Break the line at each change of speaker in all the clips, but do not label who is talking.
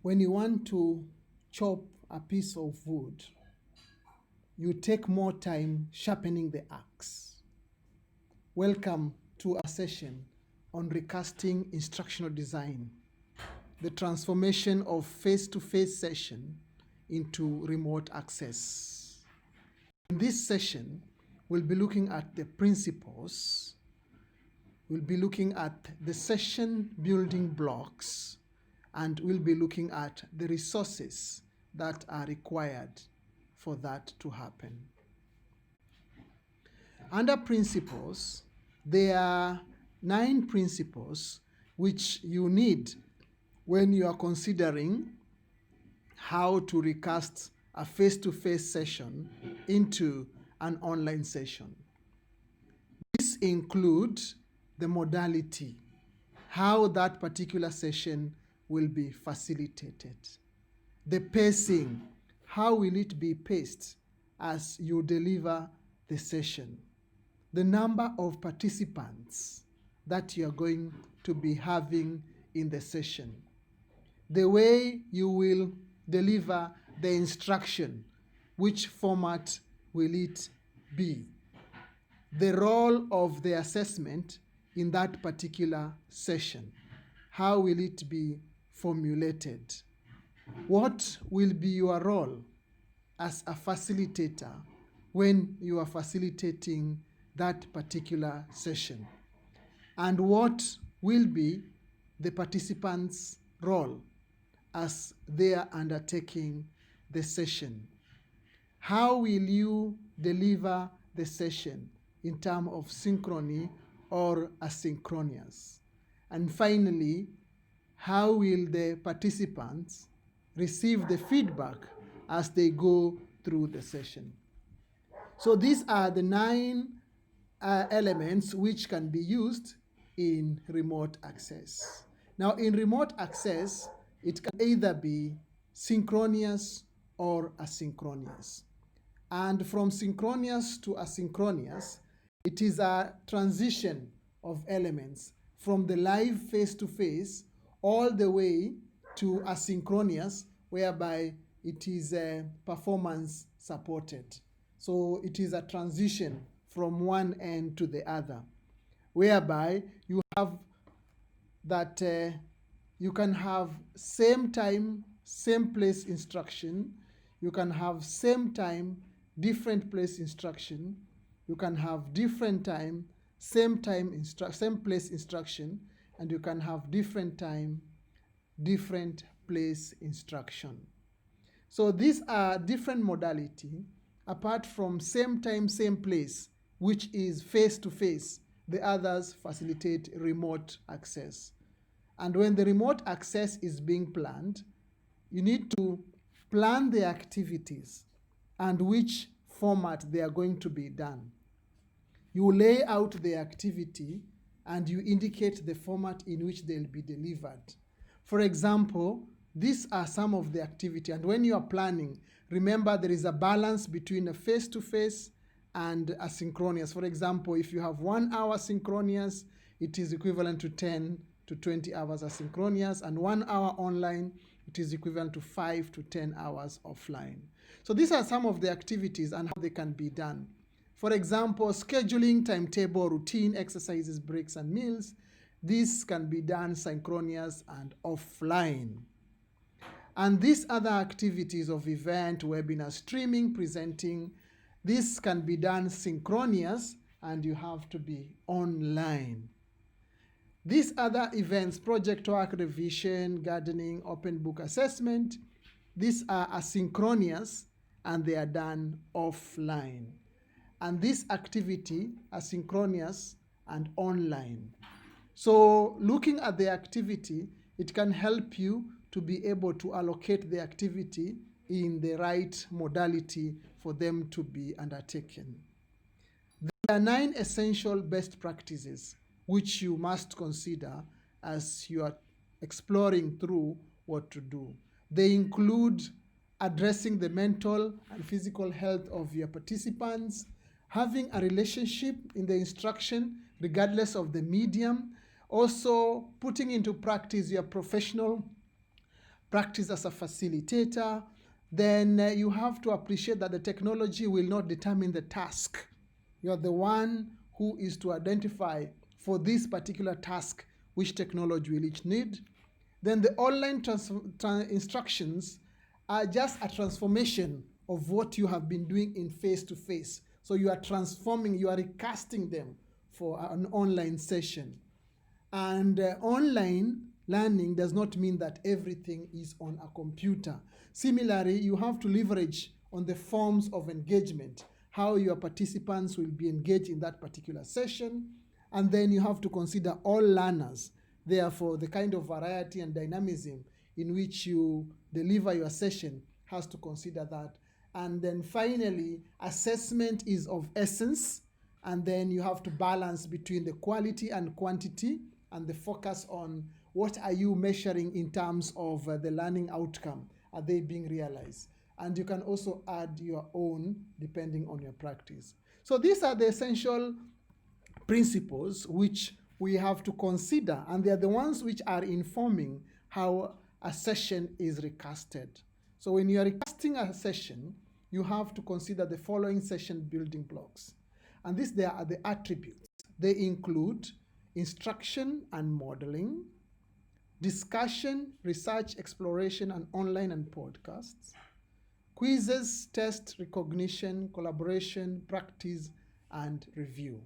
When you want to chop a piece of wood, you take more time sharpening the axe. Welcome to a session on recasting instructional design, the transformation of face-to-face session into remote access. In this session, we'll be looking at the principles, we'll be looking at the session building blocks, and we'll be looking at the resources that are required for that to happen. Under principles, there are 9 principles which you need when you are considering how to recast a face-to-face session into an online session. These include the modality, how that particular session will be facilitated. The pacing, how will it be paced as you deliver the session. The number of participants that you are going to be having in the session. The way you will deliver the instruction, which format will it be? The role of the assessment in that particular session. How will it be formulated? What will be your role as a facilitator when you are facilitating that particular session? And what will be the participants' role as they are undertaking the session? How will you deliver the session in terms of synchrony or asynchronous? And finally, how will the participants receive the feedback as they go through the session? So these are the 9 elements which can be used in remote access. Now, in remote access, it can either be synchronous or asynchronous. And from synchronous to asynchronous, it is a transition of elements from the live face-to-face all the way to asynchronous, whereby it is performance supported. So it is a transition from one end to the other, whereby you have that you can have same time, same place instruction. You can have same time, different place instruction. You can have different time, same place instruction, and you can have different time, different place instruction. So these are different modality apart from same time, same place, which is face-to-face. The others facilitate remote access. And when the remote access is being planned, you need to plan the activities and which format they are going to be done. You lay out the activity and you indicate the format in which they'll be delivered. For example, these are some of the activity, and when you are planning, remember there is a balance between a face-to-face and asynchronous. For example, if you have 1 hour synchronous, it is equivalent to 10 to 20 hours asynchronous, and 1 hour online, it is equivalent to 5 to 10 hours offline. So these are some of the activities and how they can be done. For example, scheduling, timetable, routine, exercises, breaks, and meals. This can be done synchronous and offline. And these other activities of event, webinar, streaming, presenting, this can be done synchronous and you have to be online. These other events, project work, revision, gardening, open book assessment, these are asynchronous and they are done offline. And this activity asynchronous and online. So looking at the activity, it can help you to be able to allocate the activity in the right modality for them to be undertaken. There are 9 essential best practices which you must consider as you are exploring through what to do. They include addressing the mental and physical health of your participants, having a relationship in the instruction regardless of the medium, also putting into practice your professional practice as a facilitator, then you have to appreciate that the technology will not determine the task. You are the one who is to identify for this particular task which technology will each need. Then the online instructions are just a transformation of what you have been doing in face-to-face. So you are transforming, you are recasting them for an online session. And online learning does not mean that everything is on a computer. Similarly, you have to leverage on the forms of engagement, how your participants will be engaged in that particular session. And then you have to consider all learners. Therefore, the kind of variety and dynamism in which you deliver your session has to consider that. And then finally, assessment is of essence. And then you have to balance between the quality and quantity and the focus on what are you measuring in terms of the learning outcome. Are they being realized? And you can also add your own depending on your practice. So these are the essential principles which we have to consider, and they are the ones which are informing how a session is recasted. So when you are recasting a session, you have to consider the following session building blocks. And these there are the attributes. They include instruction and modeling, discussion, research, exploration, and online and podcasts, quizzes, test, recognition, collaboration, practice, and review.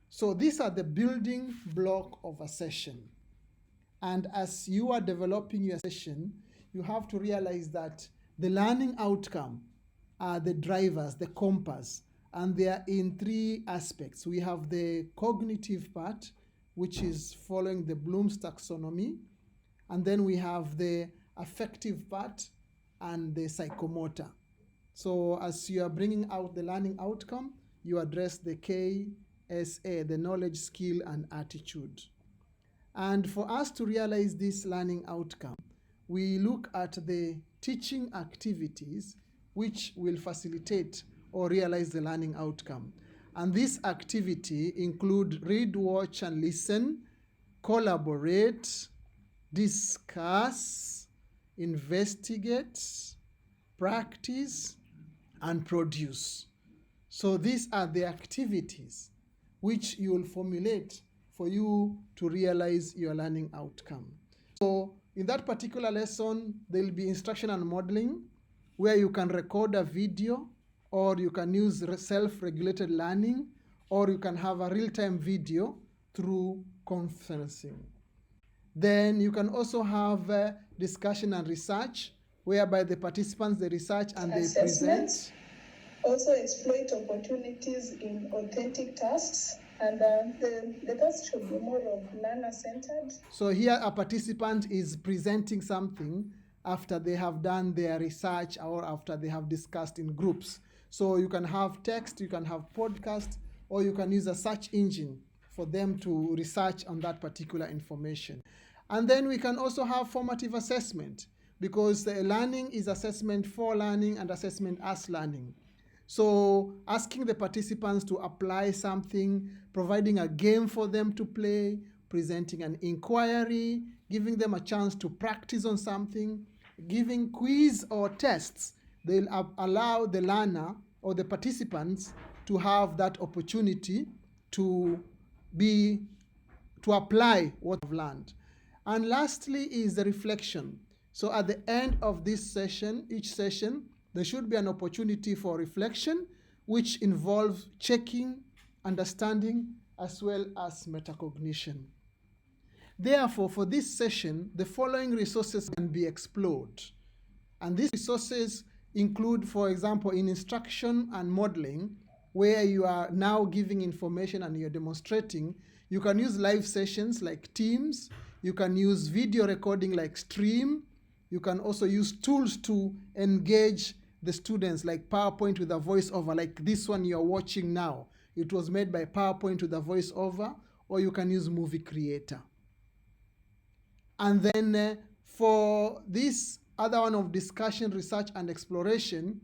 So these are the building block of a session. And as you are developing your session, you have to realize that the learning outcome are the drivers, the compass, and they are in three aspects. We have the cognitive part, which is following the Bloom's taxonomy. And then we have the affective part and the psychomotor. So as you are bringing out the learning outcome, you address the KSA, the knowledge, skill, and attitude. And for us to realize this learning outcome, we look at the teaching activities which will facilitate or realize the learning outcome. And this activity include read, watch, and listen, collaborate, discuss, investigate, practice, and produce. So these are the activities which you will formulate for you to realize your learning outcome. So in that particular lesson, there will be instruction and modeling, where you can record a video, or you can use self-regulated learning, or you can have a real-time video through conferencing. Then you can also have discussion and research, whereby the participants, they research and they present.
Also exploit opportunities in authentic tasks, and the task should be more of learner-centered.
So here a participant is presenting something after they have done their research or after they have discussed in groups. So you can have text, you can have podcast, or you can use a search engine for them to research on that particular information. And then we can also have formative assessment, because learning is assessment for learning and assessment as learning. So asking the participants to apply something, providing a game for them to play, presenting an inquiry, giving them a chance to practice on something, giving quiz or tests, they'll allow the learner or the participants to have that opportunity to apply what they've learned. And lastly is the reflection. So at the end of this session, each session, there should be an opportunity for reflection, which involves checking, understanding, as well as metacognition. Therefore, for this session, the following resources can be explored. And these resources include, for example, in instruction and modeling, where you are now giving information and you're demonstrating, you can use live sessions like Teams, you can use video recording like Stream, you can also use tools to engage the students like PowerPoint with a voiceover, like this one you're watching now. It was made by PowerPoint with a voiceover, or you can use Movie Creator. And then for this other one of discussion, research, and exploration,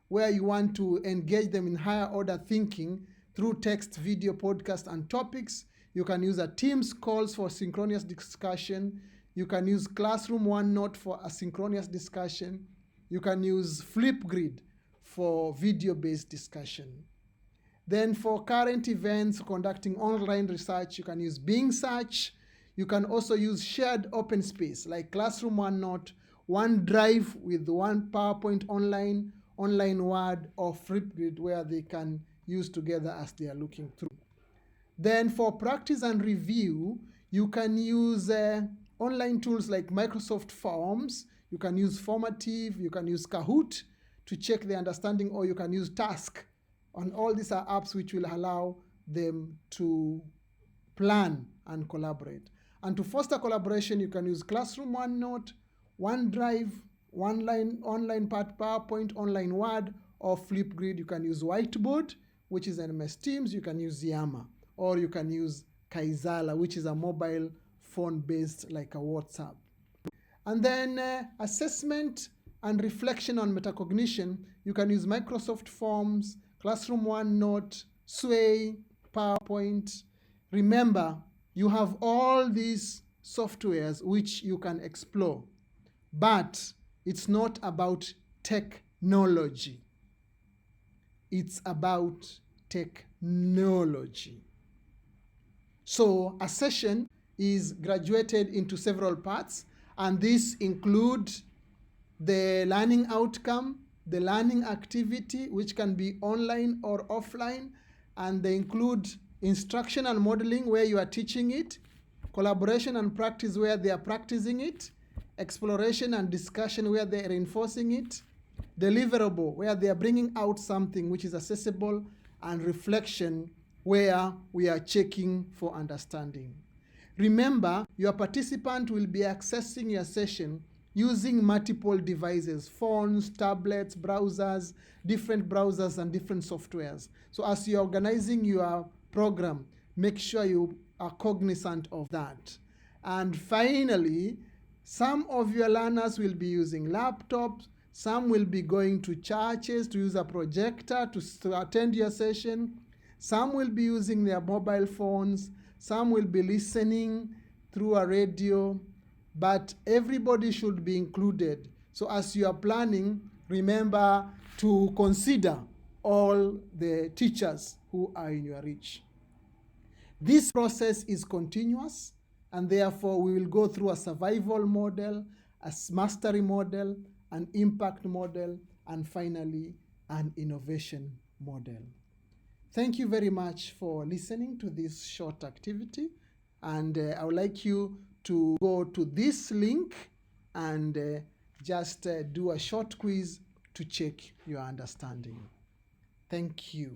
where you want to engage them in higher order thinking through text, video, podcast, and topics, you can use a Teams calls for synchronous discussion. You can use Classroom OneNote for asynchronous discussion. You can use Flipgrid for video-based discussion. Then for current events, conducting online research, you can use Bing Search. You can also use shared open space like Classroom OneNote, OneDrive with One PowerPoint Online, Online Word, or Flipgrid, where they can use together as they are looking through. Then for practice and review, you can use online tools like Microsoft Forms. You can use Formative, you can use Kahoot to check the understanding, or you can use Task. And all these are apps which will allow them to plan and collaborate. And to foster collaboration, you can use Classroom OneNote, OneDrive, online PowerPoint, Online Word, or Flipgrid. You can use Whiteboard, which is MS Teams. You can use Yammer, or you can use Kaizala, which is a mobile phone-based like a WhatsApp. And then assessment and reflection on metacognition, you can use Microsoft Forms, Classroom OneNote, Sway, PowerPoint. Remember, you have all these softwares which you can explore, but it's not about technology. It's about technology. So a session is graduated into several parts, and these include the learning outcome, the learning activity, which can be online or offline, and they include instruction and modeling, where you are teaching it, collaboration and practice, where they are practicing it, exploration and discussion, where they are reinforcing it, deliverable, where they are bringing out something which is accessible, and reflection, where we are checking for understanding. Remember, your participant will be accessing your session using multiple devices, phones, tablets, browsers, different browsers, and different softwares. So as you're organizing your program, make sure you are cognizant of that. And finally, some of your learners will be using laptops, some will be going to churches to use a projector to attend your session, some will be using their mobile phones, some will be listening through a radio, but everybody should be included. So as you are planning, remember to consider all the teachers who are in your reach. This process is continuous, and therefore we will go through a survival model, a mastery model, an impact model, and finally an innovation model. Thank you very much for listening to this short activity, and I would like you to go to this link and just do a short quiz to check your understanding. Thank you.